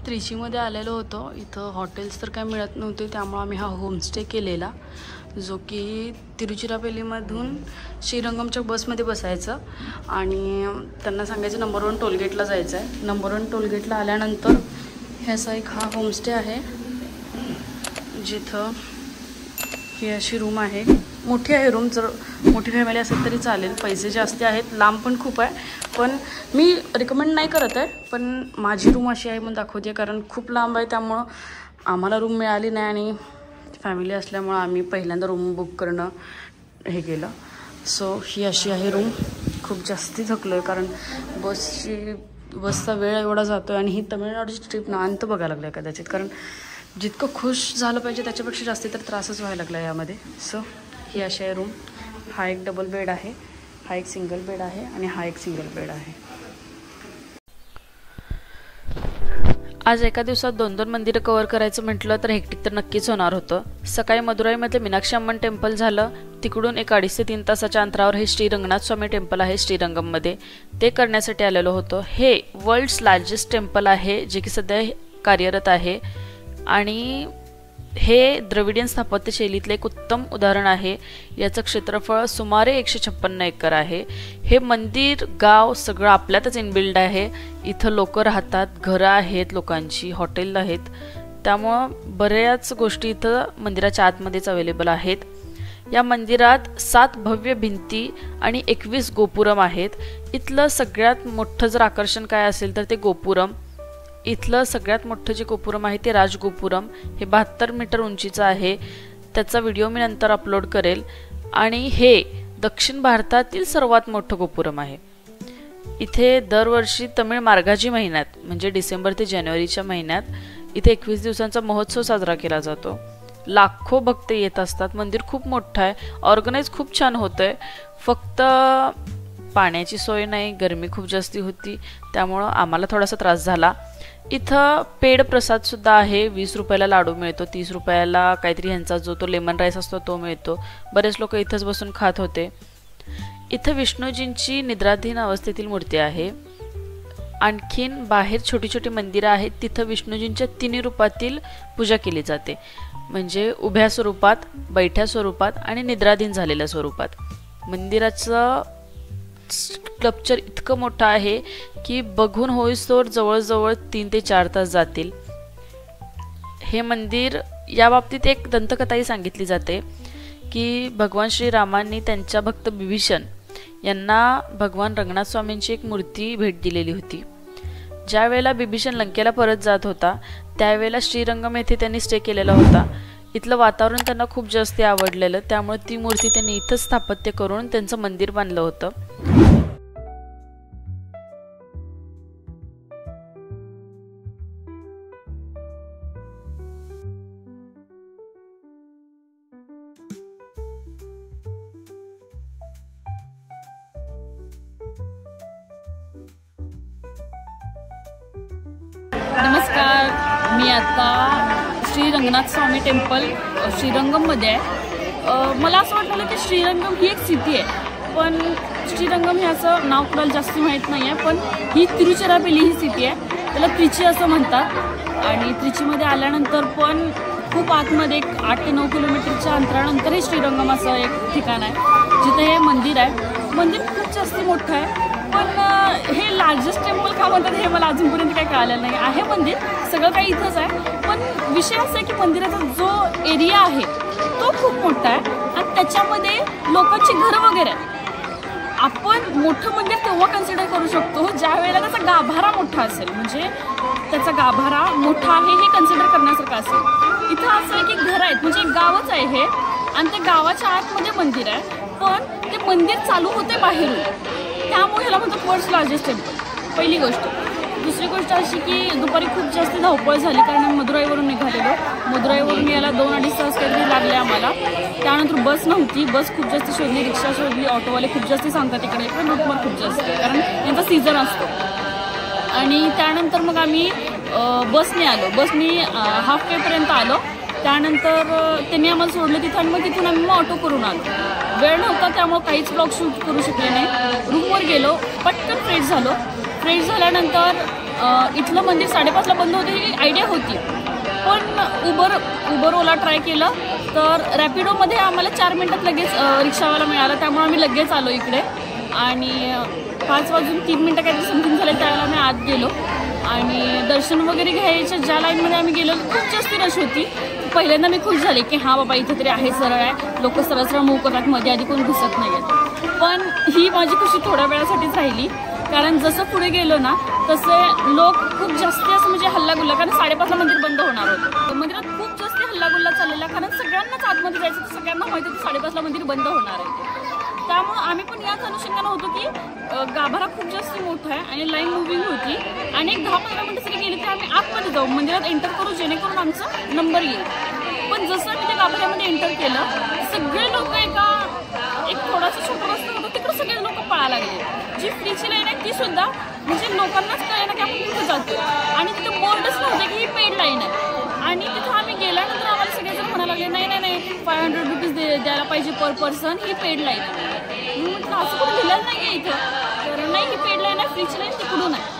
त्रिचीमध्ये आलेलो होतो. इथं हॉटेल्स तर काय मिळत नव्हते, त्यामुळे आम्ही हा होमस्टे केलेला, जो की तिरुचिरापल्लीमधून श्रीरंगमच्या बसमध्ये बसायचं आणि त्यांना सांगायचं नंबर 1 टोलगेटला जायचं आहे. नंबर 1 टोलगेटला आल्यानंतर ह्याचा एक हा होमस्टे आहे, जिथं ही अशी रूम आहे. मोठी आहे रूम, जर मोठी फॅमिली असेल तरी चालेल. पैसे जास्त आहेत, लांब पण खूप आहे, पण मी रिकमेंड नाही करत आहे. पण माझी रूम अशी आहे म्हणून दाखवते, कारण खूप लांब आहे, त्यामुळं आम्हाला रूम मिळाली नाही आणि फॅमिली असल्यामुळं आम्ही पहिल्यांदा रूम बुक करणं हे केलं. सो ही अशी आहे रूम. खूप जास्ती थकलो आहे, कारण बसचा वेळ एवढा जातो आहे आणि ही तमिळनाडूची ट्रिप ना अंत बघायला लागलं आहे कदाचित, कारण जितकं खुश झालं पाहिजे त्याच्यापेक्षा जास्ती तर त्रासच व्हायला लागला यामध्ये. सो ही अशी आहे रूम. हा एक डबल बेड आहे, हा एक सिंगल बेड आहे आणि हा एक सिंगल बेड आहे. आज एका दिवसात 2-2 मंदिरं कव्हर करायचं म्हटलं तर हेक्टिक तर नक्कीच होणार होतं. सकाळी मदुराईमध्ये मीनाक्षी अम्मन टेम्पल झालं, तिकडून एक 2.5 ते 3 तासाच्या अंतरावर हे श्री रंगनाथ स्वामी टेम्पल आहे श्रीरंगममध्ये, ते करण्यासाठी आलेलो होतो. हे वर्ल्ड्स लार्जेस्ट टेम्पल आहे, जे की सध्या कार्यरत आहे आणि हे द्रविडियन स्थापत्य शैलीतले एक उत्तम उदाहरण आहे. याचं क्षेत्रफळ सुमारे 156 एकर आहे. हे मंदिर गाव सगळं आपल्यातच इनबिल्ड आहे. इथं लोक राहतात, घरं आहेत लोकांची, हॉटेल आहेत, त्यामुळं बऱ्याच गोष्टी इथं मंदिराच्या आतमध्येच अवेलेबल आहेत. या मंदिरात 7 भव्य भिंती आणि 21 गोपुरम आहेत. इथलं सगळ्यात मोठं जर आकर्षण काय असेल तर ते गोपुरम. इथलं सगळ्यात मोठं जे गोपुरम आहे ते राजगोपुरम. हे 72 मीटर उंचीचं आहे. त्याचा व्हिडिओ मी नंतर अपलोड करेल. आणि हे दक्षिण भारतातील सर्वात मोठं गोपुरम आहे. इथे दरवर्षी तमिळ मार्गाजी महिन्यात म्हणजे डिसेंबर ते जानेवारीच्या महिन्यात इथे 21 दिवसांचा महोत्सव साजरा केला जातो. लाखो भक्त येत असतात. मंदिर खूप मोठं आहे, ऑर्गनाईज खूप छान होतं आहे. फक्त पाण्याची सोय नाही, गरमी खूप जास्ती होती, त्यामुळं आम्हाला थोडासा त्रास झाला. इथं पेड प्रसाद सुद्धा आहे. 20 रुपयाला लाडू मिळतो, 30 रुपयाला काहीतरी ह्यांचा जो तो लेमन राईस असतो तो मिळतो. बरेच लोक इथंच बसून खात होते. इथं विष्णूजींची निद्राधीन अवस्थेतील मूर्ती आहे. आणखीन बाहेर छोटी छोटी मंदिरं आहेत, तिथं विष्णूजींच्या 3 रूपातील पूजा केली जाते, म्हणजे उभ्या स्वरूपात, बैठ्या स्वरूपात आणि निद्राधीन झालेल्या स्वरूपात. मंदिराचं स्कल्पचर इतकं मोठं आहे की बघून होईस्तोवर जवळजवळ 3 ते 4 तास जातील. हे मंदिर याबाबतीत एक दंतकथाही सांगितली जाते की भगवान श्रीरामांनी त्यांच्या भक्त बिभीषण यांना भगवान रंगनाथ स्वामींची एक मूर्ती भेट दिलेली होती. ज्या वेळेला बिभीषण लंकेला परत जात होता त्यावेळेला श्रीरंगम येथे त्यांनी स्टे केलेला होता. इथलं वातावरण त्यांना खूप जास्त आवडलेलं, त्यामुळे ती मूर्ती त्यांनी इथंच स्थापत्य करून त्यांचं मंदिर बांधलं होतं. नमस्कार, मी आता श्री रंगनाथ स्वामी टेम्पल श्रीरंगममध्ये आहे. मला असं वाटलं की श्रीरंगम ही एक सिटी आहे, पण श्रीरंगम ह्याचं नाव कुणाला जास्त माहीत नाही आहे. पण ही तिरुचिरापल्ली ही सिटी आहे, त्याला त्रिची असं म्हणतात. आणि त्रिचीमध्ये आल्यानंतर पण खूप आतमध्ये एक 8 ते 9 किलोमीटरच्या अंतरानंतर हे श्रीरंगम असं एक ठिकाण आहे, जिथं हे मंदिर आहे. मंदिर खूप जास्त मोठं आहे, पण हे लार्जेस्ट टेम्पल का म्हणतात हे मला अजूनपर्यंत काही कळालेलं नाही आहे. मंदिर सगळं काही इथंच आहे, पण विषय असा आहे की मंदिराचा जो एरिया आहे तो खूप मोठा आहे आणि त्याच्यामध्ये लोकांची घरं वगैरे आहेत. आपण मोठं मंदिर तेव्हा कन्सिडर करू शकतो ज्या वेळेला त्याचा गाभारा मोठा असेल, म्हणजे त्याचा गाभारा मोठा आहे हे कन्सिडर करण्यासारखं असेल. इथं असं आहे की घरं आहेत, म्हणजे एक गावच आहे हे, आणि त्या गावाच्या आतमध्ये मंदिर आहे, पण ते मंदिर चालू होते बाहेरून, त्यामुळे ह्याला म्हणतात वर्ल्ड्स लार्जेस्ट टेम्पल. पहिली गोष्ट. दुसरी गोष्ट अशी की दुपारी खूप जास्त धावपळ झाली, कारण आम्ही मदुराईवरून निघालेलो. मदुराईवरून यायला 2-2.5 तास काहीतरी लागले आम्हाला. त्यानंतर बस नव्हती, बस खूप जास्त शोधली, रिक्षा शोधली, ऑटोवाले खूप जास्त सांगतात इकडे पण रूटवर खूप जास्त, कारण यांचा सीझन असतो. आणि त्यानंतर मग आम्ही बसने आलो. बसने हाफ वेपर्यंत आलो. त्यानंतर त्यांनी आम्हाला सोडलं तिथं आणि मग तिथून आम्ही मग ऑटो करून आलो. वेळ नव्हता त्यामुळे काहीच ब्लॉग शूट करू शकले नाही. रूमवर गेलो, पटकन फ्रेश झालो. फ्रेश झाल्यानंतर इथलं मंदिर 5:30ला बंद होते ही आयडिया होती, पण उबर ओला ट्राय केलं तर रॅपिडोमध्ये आम्हाला 4 मिनिटात लगेच रिक्षावाला मिळाला, त्यामुळे आम्ही लगेच आलो इकडे. आणि 5:03 काहीतरी समथिंग झाले त्यावेळेला आम्ही आत गेलो आणि दर्शन वगैरे घ्यायच्या ज्या लाईनमध्ये आम्ही गेलो खूप जास्त रश होती. पहिल्यांदा मी खुश झाले की हां बाबा इथं तरी आहे, सरळ आहे, लोक सरळ मूव करतात, मध्ये आधी कोण घुसत नाही आहेत. पण ही माझी खुशी थोड्या वेळासाठीच राहिली, कारण जसं पुढे गेलो ना तसे लोक खूप जास्त असं म्हणजे हल्लागुल्ला, कारण 5:30ला मंदिर बंद होणार होतं. मंदिरात खूप जास्त हल्लागुल्ला चाललेला, कारण सगळ्यांनाच आतमध्ये जायचं तर सगळ्यांना माहिती होतं 5:30ला मंदिर बंद होणार आहे. त्यामुळं आम्ही पण याच अनुषंगानं होतो की गाभारा खूप जास्त मोठा आहे आणि लाईन मुव्हिंग होती आणि एक 10-15 मिनिटं जरी गेली तर आम्ही आतमध्ये जाऊ, मंदिरात एंटर करू, जेणेकरून आमचा नंबर येईल. पण जसं मी त्या गाभाऱ्यामध्ये एंटर केलं, सगळे लोक एक थोडासा छोटा रस्ता होता, तिकडे सगळे लोक पळायला लागले. जी फ्रीची लाईन आहे ती सुद्धा म्हणजे लोकांनाच कळेना की आपण कुठे जातो, आणि तिथे बोर्डच नव्हते की ही पेड लाईन आहे. आणि तिथं आम्ही गेल्यानंतर आम्हाला सगळेजण म्हणायला लागले नाही 500 रुपीज द्यायला पाहिजे पर पर्सन, ही पेड लाईन आहे. मी म्हटलं असं कुठं दिलेलं नाही आहे इथं, तर नाही ही पेड लाईन आहे, फ्रीची लाईन तिकडून आहे.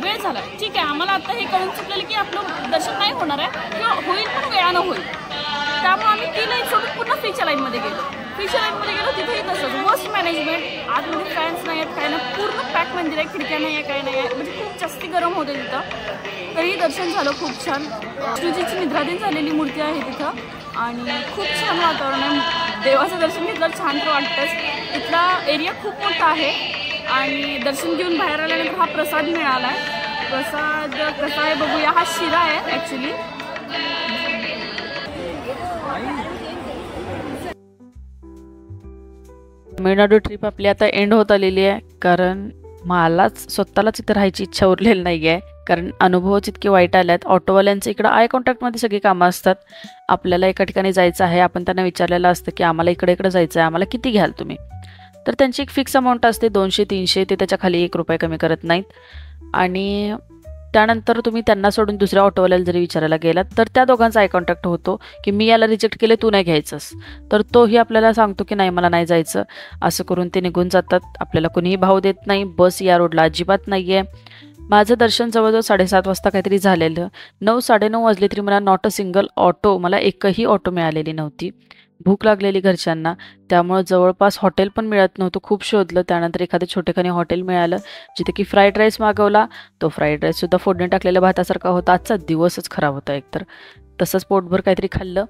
वेळ झाला, ठीक आहे, आम्हाला आता हे कळून चुकलेलं की आपलं दर्शन नाही होणार आहे किंवा होईल पण वेळानं होईल. त्यामुळे आम्ही ती लाईन सोडून पुन्हा फ्रीच्या लाईनमध्ये गेलो. फ्रीच्या लाईनमध्ये गेलो तिथेही तसंच वर्स्ट मॅनेजमेंट, आतमध्ये फॅन्स नाही आहेत, काय नाही, पूर्ण पॅक मंदिर आहे, खिडक्या नाही आहे, काय नाही आहे, म्हणजे खूप जास्ती गरम होते तिथं. तरीही दर्शन झालं खूप छान. विष्णूजीची निद्राधीन झालेली मूर्ती आहे तिथं आणि खूप छान वातावरण आहे. देवाचं दर्शन घेतलं छान तर वाटतंच. इथला एरिया खूप मोठा आहे आणि दर्शन घेऊन बाहेर आल्यानंतर हा प्रसाद मिळाला आहे. प्रसाद कसा आहे बघूया. हा शिरा आहे ॲक्च्युली. तमिळनाडू ट्रिप आपली आता एंड होत आलेली आहे, कारण मलाच स्वतःलाच इथं राहायची इच्छा उरलेली नाही आहे, कारण अनुभवच इतके वाईट आले आहेत. ऑटोवाल्यांचं इकडं आय कॉन्टॅक्टमध्ये सगळी कामं असतात. आपल्याला एका ठिकाणी जायचं आहे, आपण त्यांना विचारलेलं असतं की आम्हाला इकडे जायचं आहे, आम्हाला किती घ्याल तुम्ही, तर त्यांची एक फिक्स अमाऊंट असते 200-300, ते त्याच्या खाली 1 रुपया कमी करत नाहीत. आणि त्यानंतर तुम्ही त्यांना सोडून दुसऱ्या ऑटोवाल्याला जरी विचारायला गेलात तर त्या दोघांचा आय कॉन्टॅक्ट होतो की मी याला रिजेक्ट केले, तू नाही घ्यायचंस, तर तोही आपल्याला सांगतो की नाही मला नाही जायचं. असं करून ते निघून जातात. आपल्याला कोणीही भाव देत नाही. बस या रोडला अजिबात नाही आहे. माझं दर्शन जवळजवळ 7:30 वाजता काहीतरी झालेलं. 9-9:30 वाजले तरी मला नॉट अ सिंगल ऑटो, मला एकही ऑटो मिळालेली नव्हती. भूक लागलेली घरच्यांना, त्यामुळं जवळपास हॉटेल पण मिळत नव्हतं. खूप शोधलं. त्यानंतर एखादं छोटेखानी हॉटेल मिळालं जिथे की फ्राईड राईस मागवला. तो फ्राईड राईससुद्धा फोडणी टाकलेल्या भातासारखा होता. आजचा दिवसच खराब होता एकतर. तसंच पोटभर काहीतरी खाल्लं.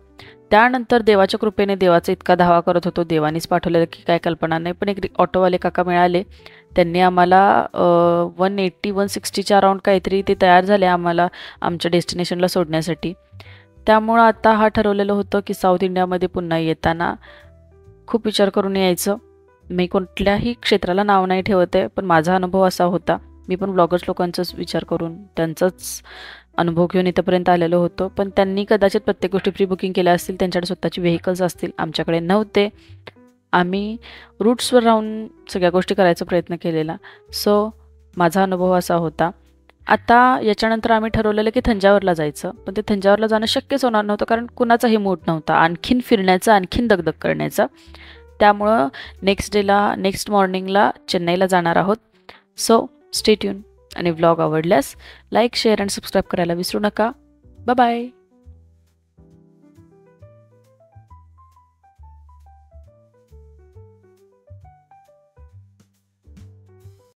त्यानंतर देवाच्या कृपेने देवाचा इतका धावा करत होतो, देवानीच पाठवलेलं की काय कल्पना नाही, पण एक ऑटोवाले काका मिळाले. त्यांनी आम्हाला 180-160च्या अराउंड काहीतरी ते तयार झाले आम्हाला आमच्या डेस्टिनेशनला सोडण्यासाठी. त्यामुळं आता हा ठरवलेलं होतं की साऊथ इंडियामध्ये पुन्हा येताना खूप विचार करून यायचं. मी कुठल्याही क्षेत्राला नाव नाही ठेवत आहे, पण माझा अनुभव असा होता. मी पण ब्लॉगर्स लोकांचाच विचार करून त्यांचाच अनुभव घेऊन इथंपर्यंत आलेलो होतो. पण त्यांनी कदाचित प्रत्येक गोष्टी प्री बुकिंग केल्या असतील, त्यांच्याकडे स्वतःची व्हेकल्स असतील, आमच्याकडे नव्हते. आम्ही रूट्सवर राहून सगळ्या गोष्टी करायचा प्रयत्न केलेला. सो माझा अनुभव असा होता. आता याच्यानंतर आम्ही ठरवलेलं की थंजावरला जायचं, पण ते थंजावरला जाणं शक्यच होणार नव्हतं, कारण कुणाचाही मूड नव्हता आणखीन फिरण्याचा, आणखीन दगदग करण्याचा. त्यामुळं नेक्स्ट मॉर्निंगला चेन्नईला जाणार आहोत. So stay tuned. आणि व्लॉग आवडल्यास लाईक, शेअर आणि सबस्क्राईब करायला विसरू नका. Bye bye.